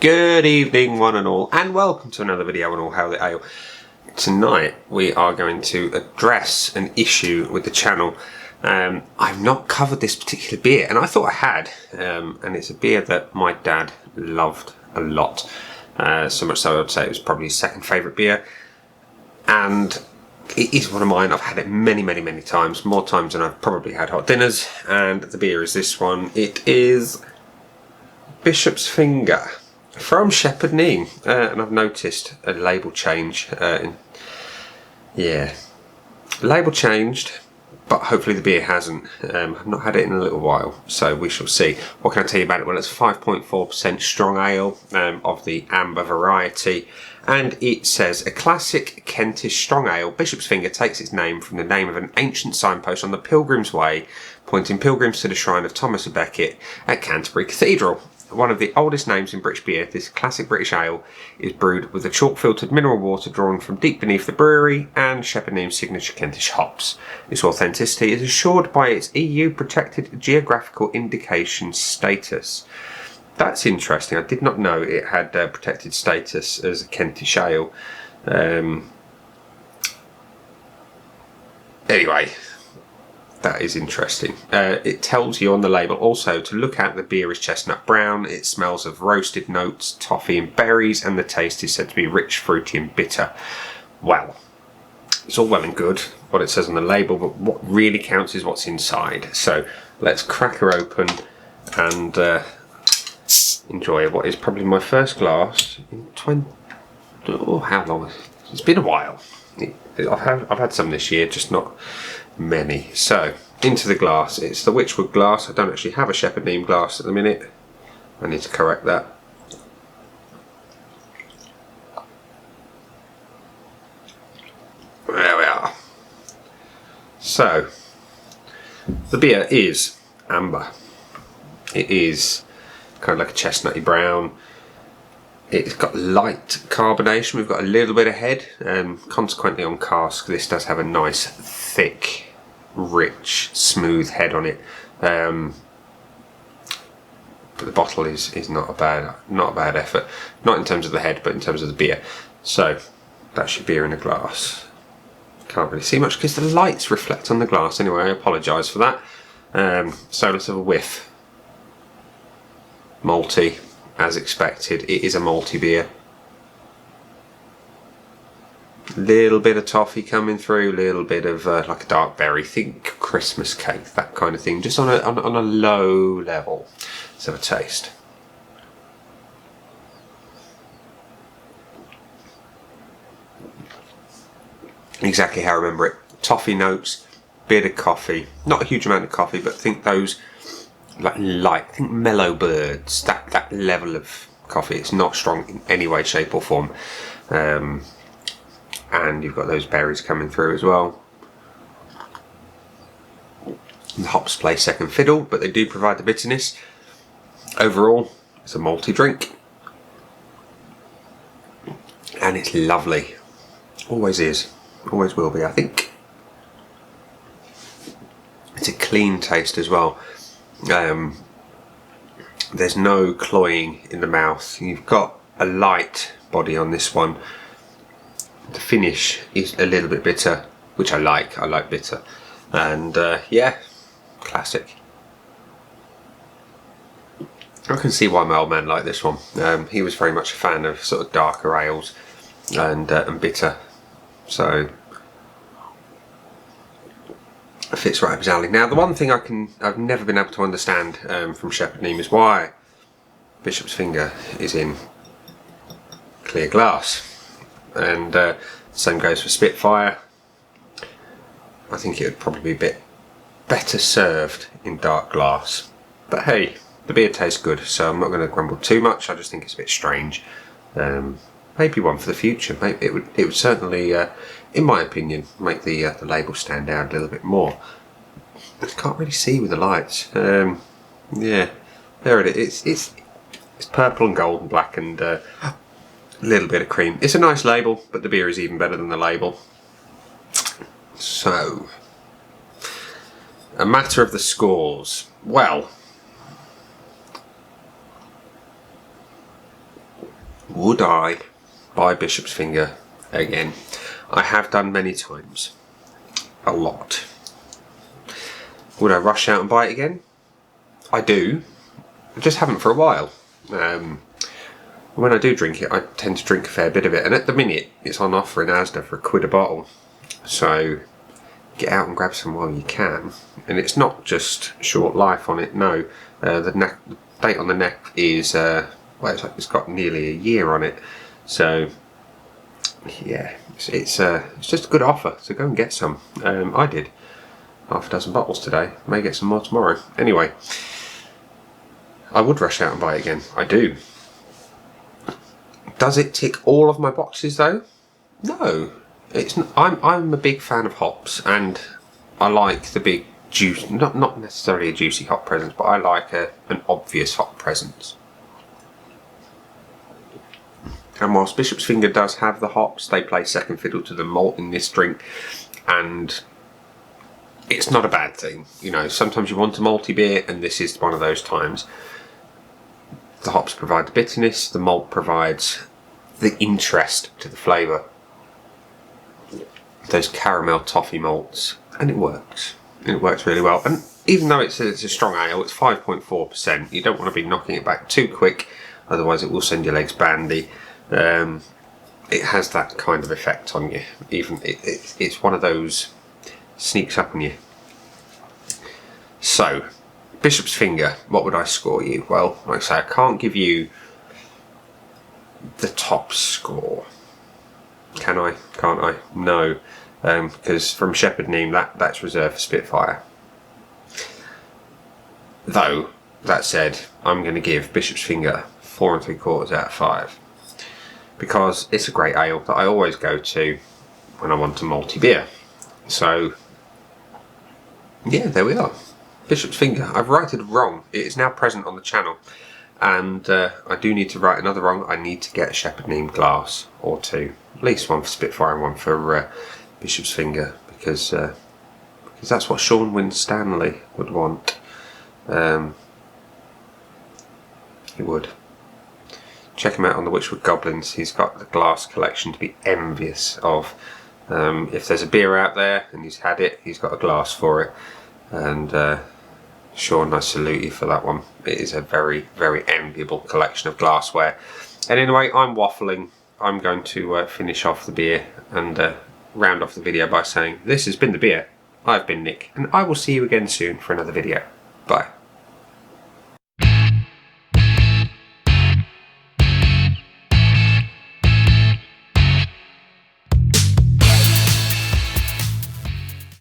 Good evening one and all, and welcome to another video on All Hail the Ale. Tonight we are going to address an issue with the channel. I've not covered this particular beer, and I thought I had, and it's a beer that my dad loved a lot. So much so I would say it was probably his second favourite beer, and it is one of mine. I've had it many times, more times than I've probably had hot dinners, and the beer is this one. It is Bishops Finger from Shepherd Neame, and I've noticed a label change. Label changed, but hopefully the beer hasn't. I've not had it in a little while, so we shall see. What can I tell you about it? Well, it's 5.4% strong ale of the amber variety, and it says a classic Kentish strong ale. Bishop's Finger takes its name from the name of an ancient signpost on the Pilgrim's Way, pointing pilgrims to the shrine of Thomas a Becket at Canterbury Cathedral. One of the oldest names in British beer, this classic British ale is brewed with a chalk-filtered mineral water drawn from deep beneath the brewery and Shepherd Neame's signature Kentish hops. Its authenticity is assured by its EU-protected geographical indication status. That's interesting. I did not know it had protected status as a Kentish ale. Anyway, that is interesting. It tells you on the label also to look out the beer is chestnut brown, it smells of roasted notes, toffee and berries, and the taste is said to be rich, fruity and bitter. Well, it's all well and good what it says on the label, but what really counts is what's inside. So let's crack her open and enjoy what is probably my first glass in how long? It's been a while. I've had some this year, just not many. So into the glass. It's the Witchwood glass. I don't actually have a Shepherd Neame glass at the minute. I need to correct that. There we are. So the beer is amber. It is kind of like a chestnutty brown. It's got light carbonation. We've got a little bit of head, and consequently on cask this does have a nice thick, rich, smooth head on it. But the bottle is not a bad effort. Not in terms of the head, but in terms of the beer. So that's your beer in a glass. Can't really see much because the lights reflect on the glass. Anyway, I apologise for that. So let's have a whiff. Malty. As expected, it is a malty beer. Little bit of toffee coming through, little bit of like a dark berry, think Christmas cake, that kind of thing, just on a low level. Let's have a taste. Exactly how I remember it. Toffee notes, bit of coffee, not a huge amount of coffee, but think those think mellow birds, that level of coffee. It's not strong in any way, shape or form, and you've got those berries coming through as well. The hops play second fiddle, but they do provide the bitterness. Overall, it's a malty drink, and it's lovely. Always is, always will be. I think it's a clean taste as well. There's no cloying in the mouth. You've got a light body on this one. The finish is a little bit bitter, which I like. I like bitter, and yeah, classic. I can see why my old man liked this one. He was very much a fan of sort of darker ales and bitter, so it fits right up his alley. Now, the one thing I've never been able to understand from Shepherd Neame is why Bishop's Finger is in clear glass, and same goes for Spitfire. I think it would probably be a bit better served in dark glass, but hey, the beer tastes good, so I'm not going to grumble too much. I just think it's a bit strange. Maybe one for the future. Maybe it would certainly, in my opinion, make the label stand out a little bit more. I can't really see with the lights. Yeah, there it is. It's purple and gold and black and a little bit of cream. It's a nice label, but the beer is even better than the label. So, a matter of the scores. Well, Would I buy Bishop's Finger again? I have done many times. A lot. Would I rush out and buy it again? I do. I just haven't for a while. When I do drink it, I tend to drink a fair bit of it, and at the minute it's on offer in Asda for £1 a bottle. So get out and grab some while you can. And it's not just short life on it, no. The date on the neck is, well, it's got nearly a year on it. So yeah, it's just a good offer, so go and get some. I did half a dozen bottles today, may get some more tomorrow. Anyway, I would rush out and buy it again, I do. Does it tick all of my boxes though? No. I'm a big fan of hops, and I like the big juice, not necessarily a juicy hop presence, but I like an obvious hop presence. And whilst Bishop's Finger does have the hops, they play second fiddle to the malt in this drink, and it's not a bad thing. You know, sometimes you want a malty beer, and this is one of those times. The hops provide the bitterness, the malt provides the interest to the flavour. Those caramel toffee malts, and it works. It works really well. And even though it's a strong ale, it's 5.4%. You don't want to be knocking it back too quick, otherwise it will send your legs bandy. It has that kind of effect on you. Even it's one of those sneaks up on you. So, Bishop's Finger, what would I score you? Well, like I say, I can't give you the top score. Can I? Can't I? No. Because from Shepherd Neame, that's reserved for Spitfire. Though, that said, I'm going to give Bishop's Finger 4 3/4 out of 5. Because it's a great ale that I always go to when I want a malty beer. So, yeah, there we are. Bishop's Finger. I've righted wrong. It is now present on the channel. And I do need to right another wrong. I need to get a Shepherd Neame glass or two. At least one for Spitfire and one for Bishop's Finger. Because that's what Sean Winstanley would want. He would. Check him out on the Witchwood Goblins. He's got the glass collection to be envious of. If there's a beer out there and he's had it, he's got a glass for it. And Sean, I salute you for that one. It is a very, very enviable collection of glassware. And anyway, I'm waffling. I'm going to finish off the beer and round off the video by saying this has been The Beer. I've been Nick, and I will see you again soon for another video. Bye.